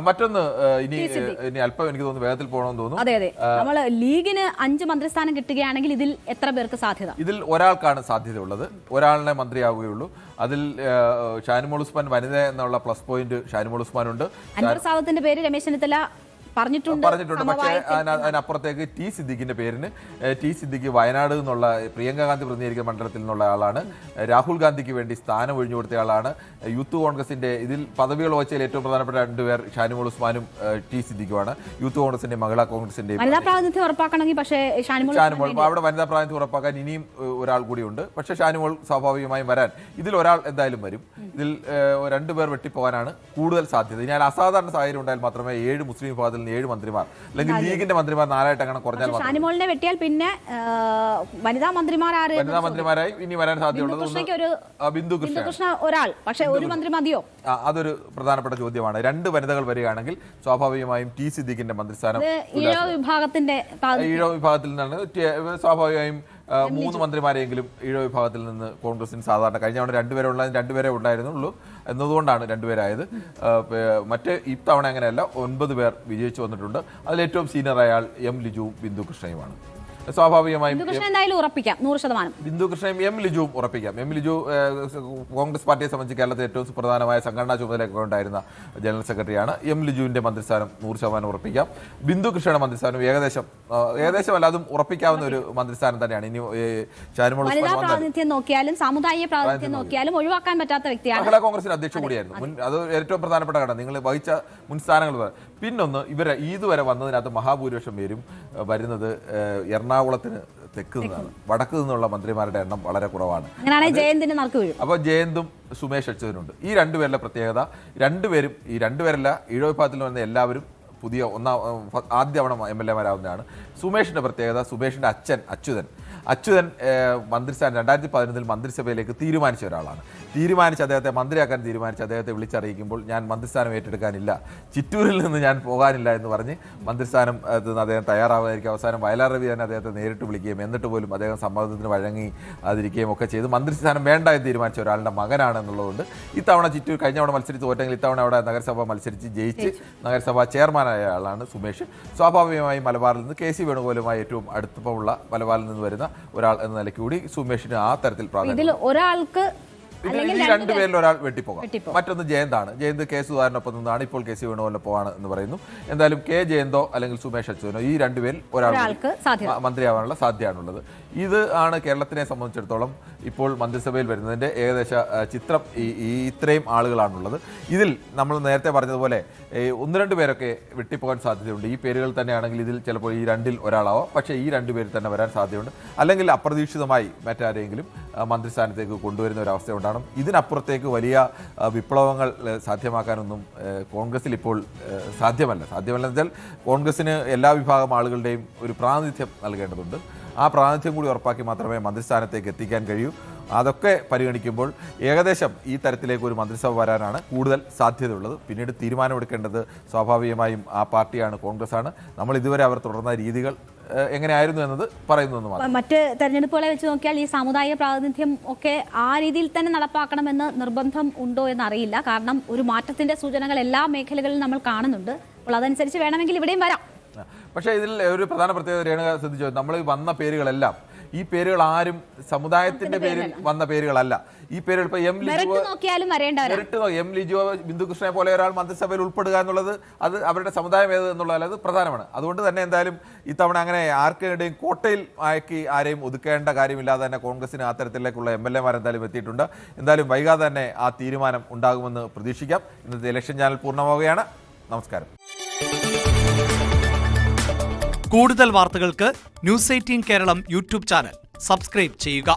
മറ്റൊന്ന് ഇനി അല്പം എനിക്ക് തോന്നുന്നു വേഗത്തിൽ പോകണമെന്ന് തോന്നുന്നു. അതെ അതെ, നമ്മൾ ലീഗിന് 5 മന്ത്രിസ്ഥാനം കിട്ടുകയാണെങ്കിൽ ഇതിൽ എത്ര പേർക്ക് സാധ്യത? ഇതിൽ ഒരാൾക്കാണ് സാധ്യതയുള്ളത്, ഒരാളിനെ മന്ത്രിയാവുകയുള്ളൂ. അതിൽ ഷാനിമോൾ ഉസ്മാൻ വനിത എന്നുള്ള പ്ലസ് പോയിന്റ് ഷാനിമോൾ ഉസ്മാനുണ്ട്. അൻവർ സാദത്തിന്റെ പേര് രമേശ് ചെന്നിത്തല പറഞ്ഞിട്ടുണ്ട്. പക്ഷേ അതിനപ്പുറത്തേക്ക് ടി സിദ്ദിഖിന്റെ പേരിന് ടി സിദ്ദിഖ് വയനാട് നിന്നുള്ള പ്രിയങ്ക ഗാന്ധി പ്രതിനിധീകരിക്കുന്ന മണ്ഡലത്തിൽ നിന്നുള്ള ആളാണ്. രാഹുൽ ഗാന്ധിക്ക് വേണ്ടി സ്ഥാനം ഒഴിഞ്ഞു കൊടുത്ത ആളാണ്. യൂത്ത് കോൺഗ്രസിന്റെ ഇതിൽ പദവികൾ വെച്ചതിൽ ഏറ്റവും പ്രധാനപ്പെട്ട 2 പേർ ഷാനിമോൾ ഉസ്മാനും ടി സിദ്ദിഖുമാണ്. യൂത്ത് കോൺഗ്രസിന്റെ മഹിളാ കോൺഗ്രസിന്റെ വനിതാ പ്രാതിനിധ്യം ഉറപ്പാക്കണമെങ്കിൽ പക്ഷേ ഷാനിമോൾ അവിടെ വനിതാ പ്രാതിനിധ്യം ഉറപ്പാക്കാൻ ഇനിയും ഒരാൾ കൂടിയുണ്ട്. പക്ഷേ ഷാനിമോൾ സ്വാഭാവികമായും വരാൻ ഇതിൽ ഒരാൾ എന്തായാലും വരും. ഇതിൽ 2 പേർ വെട്ടിപ്പോകാനാണ് കൂടുതൽ സാധ്യത. ഇനി അസാധാരണ സാഹചര്യം ഉണ്ടായാൽ മാത്രമേ 7 മുസ്ലിം വിഭാഗത്തിൽ 7 മന്ത്രിമാർ അല്ലെങ്കിൽ ലീഗിന്റെ മന്ത്രിമാർ 4 അങ്ങനെ കുറഞ്ഞാൽ ഷാനിമോളിനെ വെട്ടിയാൽ പിന്നെ വനിതാ മന്ത്രിമാരായി ഇനി വരാൻ സാധ്യതയുള്ളത് ബിന്ദു കൃഷ്ണ ഒരാൾ. പക്ഷേ ഒരു മന്ത്രി മതിയോ? അതൊരു പ്രധാനപ്പെട്ട ചോദ്യമാണ്. 2 വനിതകൾ വരികയാണെങ്കിൽ സ്വാഭാവികമായും ടി സിദ്ദിഖിന്റെ മന്ത്രിസ്ഥാനം ഈഴവ വിഭാഗത്തിൽ നിന്നാണ്. സ്വാഭാവികമായും 3 മന്ത്രിമാരെങ്കിലും ഈഴവ വിഭാഗത്തിൽ നിന്ന് കോൺഗ്രസിന് സാധാരണ കഴിഞ്ഞ തവണ 2 പേരെ ഉള്ളത് 2 പേരെ ഉണ്ടായിരുന്നുള്ളൂ എന്നതുകൊണ്ടാണ് 2 പേരായത്. മറ്റ് ഇത്തവണ അങ്ങനെയല്ല, 9 പേർ വിജയിച്ചു വന്നിട്ടുണ്ട്. അതിൽ ഏറ്റവും സീനിയർ അയാൾ എം ലിജുവും ബിന്ദു കൃഷ്ണയുമാണ്. സ്വാഭാവികമായും ബിന്ദു കൃഷ്ണയും എം ലിജുവും ഉറപ്പിക്കാം. എം ലിജു കോൺഗ്രസ് പാർട്ടിയെ സംബന്ധിച്ച് കേരളത്തിൽ ഏറ്റവും സുപ്രധാനമായ സംഘടനാ ചുമതലയൊക്കെ ഉണ്ടായിരുന്ന ജനറൽ സെക്രട്ടറിയാണ്. എം ലിജുവിന്റെ മന്ത്രിസ്ഥാനം 100% ഉറപ്പിക്കാം. ബിന്ദു കൃഷ്ണയുടെ മന്ത്രിസ്ഥാനം ഏകദേശം അല്ല, അതും ഉറപ്പിക്കാവുന്ന ഒരു മന്ത്രിസ്ഥാനം തന്നെയാണ്. ഇനി ഷാനിമോൾ പ്രാതിനിധ്യം നോക്കിയാലും സാമുദായിക പ്രാതിനിധ്യം നോക്കിയാലും ഒഴിവാക്കാൻ പറ്റാത്ത വ്യക്തിയാണ്. മഹിളാ കോൺഗ്രസിന്റെ അധ്യക്ഷൻ കൂടിയായിരുന്നു. അത് ഏറ്റവും പ്രധാനപ്പെട്ട ഘടകം. നിങ്ങൾ വഹിച്ച മുൻ സ്ഥാനങ്ങൾ. പിന്നൊന്ന്, ഇവരെ ഇതുവരെ വന്നതിനകത്ത് മഹാഭൂരിപക്ഷം പേരും വരുന്നത് എറണാകുളത്തിന് തെക്ക് നിന്നാണ്. വടക്ക് നിന്നുള്ള മന്ത്രിമാരുടെ എണ്ണം വളരെ കുറവാണ്. അപ്പോൾ ജയന്തും സുമേഷ് അച്യുതനുണ്ട്. ഈ 2 പേരുടെ പ്രത്യേകത, 2 പേരും ഈ 2 പേരല്ല, ഈഴവ വിഭാഗത്തിൽ വന്ന എല്ലാവരും പുതിയ ആദ്യ തവണ MLA മാരാവുന്നതാണ്. സുമേഷിന്റെ പ്രത്യേകത, സുമേഷിന്റെ അച്ഛൻ അച്യുതൻ മന്ത്രിസ്ഥാനം 2011 മന്ത്രിസഭയിലേക്ക് തീരുമാനിച്ച ഒരാളാണ്. അദ്ദേഹത്തെ മന്ത്രിയാക്കാൻ തീരുമാനിച്ച് അദ്ദേഹത്തെ വിളിച്ചറിയിക്കുമ്പോൾ ഞാൻ മന്ത്രിസ്ഥാനം ഏറ്റെടുക്കാനില്ല, ചിറ്റൂരിൽ നിന്ന് ഞാൻ പോകാനില്ല എന്ന് പറഞ്ഞ് മന്ത്രിസ്ഥാനം അദ്ദേഹം തയ്യാറാവാതിരിക്കും. അവസാനം വയലാർ രവി തന്നെ അദ്ദേഹത്തെ നേരിട്ട് വിളിക്കുകയും എന്നിട്ട് പോലും അദ്ദേഹം സമ്മർദ്ദത്തിന് വഴങ്ങി അതിരിക്കുകയും ഒക്കെ ചെയ്ത് മന്ത്രിസ്ഥാനം വേണ്ട എന്ന് തീരുമാനിച്ച ഒരാളുടെ മകനാണെന്നുള്ളതുകൊണ്ട് ഇത്തവണ ചിറ്റൂർ കഴിഞ്ഞ തവണ മത്സരിച്ച് തോറ്റെങ്കിൽ ഇത്തവണ അവിടെ നഗരസഭ മത്സരിച്ച് ജയിച്ച് നഗരസഭാ ചെയർമാനായ ആളാണ് സുമേഷ്. സ്വാഭാവികമായും മലബാറിൽ നിന്ന് KC വേണുഗോപാലുമായി ഏറ്റവും അടുപ്പമുള്ള മലബാറിൽ നിന്ന് വരുന്ന ഒരാൾ എന്ന നിലയ്ക്ക് കൂടി സുമേഷിന് ആ തരത്തിൽ പ്രാധാന്യം. ഈ 2 പേരിൽ ഒരാൾ വെട്ടിപ്പോകാം. മറ്റൊന്ന് ജയന്ത് കെ സുധാകരനൊപ്പം നിന്നാണ്, ഇപ്പോൾ KC വേണുഗോപാലിനൊപ്പമാണ് എന്ന് പറയുന്നു. എന്തായാലും ജയന്തോ അല്ലെങ്കിൽ സുമേഷ് അച്യുതനോ ഈ 2 പേരിൽ ഒരാൾക്ക് മന്ത്രിയാവാനുള്ള സാധ്യതയാണുള്ളത്. ഇത് ആണ് കേരളത്തിനെ സംബന്ധിച്ചിടത്തോളം ഇപ്പോൾ മന്ത്രിസഭയിൽ വരുന്നതിന്റെ ഏകദേശ ചിത്രം. ഇത്രയും ആളുകളാണുള്ളത്. ഇതിൽ നമ്മൾ നേരത്തെ പറഞ്ഞതുപോലെ 1-2 പേരൊക്കെ വെട്ടിപ്പോകാൻ സാധ്യതയുണ്ട്. ഈ പേരുകൾ തന്നെയാണെങ്കിൽ ഇതിൽ ചിലപ്പോൾ ഈ 2-ൽ ഒരാളാവാം. പക്ഷേ ഈ 2 പേരിൽ തന്നെ വരാൻ സാധ്യതയുണ്ട്. അല്ലെങ്കിൽ അപ്രതീക്ഷിതമായി മറ്റാരെങ്കിലും മന്ത്രിസ്ഥാനത്തേക്ക് കൊണ്ടുവരുന്ന ഒരു അവസ്ഥ ഉണ്ടാകണം. ഇതിനപ്പുറത്തേക്ക് വലിയ വിപ്ലവങ്ങൾ സാധ്യമാക്കാനൊന്നും കോൺഗ്രസിൽ ഇപ്പോൾ സാധ്യമല്ലെന്ന് വെച്ചാൽ കോൺഗ്രസിന് എല്ലാ വിഭാഗം ആളുകളുടെയും ഒരു പ്രാതിനിധ്യം നൽകേണ്ടതുണ്ട്. ആ പ്രാതിനിധ്യം കൂടി ഉറപ്പാക്കി മാത്രമേ മന്ത്രിസ്ഥാനത്തേക്ക് എത്തിക്കാൻ കഴിയൂ. അതൊക്കെ പരിഗണിക്കുമ്പോൾ ഏകദേശം ഈ തരത്തിലേക്ക് ഒരു മന്ത്രിസഭ വരാനാണ് കൂടുതൽ സാധ്യതയുള്ളത്. പിന്നീട് തീരുമാനമെടുക്കേണ്ടത് സ്വാഭാവികമായും ആ പാർട്ടിയാണ്, കോൺഗ്രസ്സാണ്. നമ്മൾ ഇതുവരെ അവർ തുടർന്ന രീതികൾ എങ്ങനെയായിരുന്നു എന്നത് പറയുന്നു. മറ്റ് തെരഞ്ഞെടുപ്പുകളെ വെച്ച് നോക്കിയാൽ ഈ സാമുദായിക പ്രാതിനിധ്യം ഒക്കെ ആ രീതിയിൽ തന്നെ നടപ്പാക്കണമെന്ന് നിർബന്ധം ഉണ്ടോ എന്നറിയില്ല. കാരണം ഒരു മാറ്റത്തിന്റെ സൂചനകൾ എല്ലാ മേഖലകളിലും നമ്മൾ കാണുന്നുണ്ട്. അപ്പോൾ അതനുസരിച്ച് വേണമെങ്കിൽ ഇവിടെയും വരാം. പക്ഷേ ഇതിൽ ഒരു പ്രധാന പ്രത്യേകത രേണുക ശ്രദ്ധിച്ചു, നമ്മൾ വന്ന പേരുകളെല്ലാം ഈ പേരുകൾ ആരും സമുദായത്തിന്റെ പേരിൽ വന്ന പേരുകളല്ല. ഈ പേരുകൾ ഇപ്പോൾ എം ലിജോ ബിന്ദു കൃഷ്ണയെ പോലെ ഒരാൾ മന്ത്രിസഭയിൽ ഉൾപ്പെടുക എന്നുള്ളത് അത് അവരുടെ സമുദായം ഏത് എന്നുള്ളത് പ്രധാനമാണ്. അതുകൊണ്ട് തന്നെ എന്തായാലും ഇത്തവണ അങ്ങനെ ആർക്കിടെയും കോട്ടയിൽ ആക്കി ആരെയും ഒതുക്കേണ്ട കാര്യമില്ലാതെ തന്നെ കോൺഗ്രസിന് അത്തരത്തിലേക്കുള്ള MLA മാർ എന്തായാലും എത്തിയിട്ടുണ്ട്. എന്തായാലും വൈകാതെ തന്നെ ആ തീരുമാനം ഉണ്ടാകുമെന്ന് പ്രതീക്ഷിക്കാം. ഇന്നത്തെ ഇലക്ഷൻ ചാനൽ പൂർണ്ണമാവുകയാണ്. നമസ്കാരം. കൂടുതൽ വാർത്തകൾക്ക് News 18 Keralam YouTube channel subscribe ചെയ്യുക.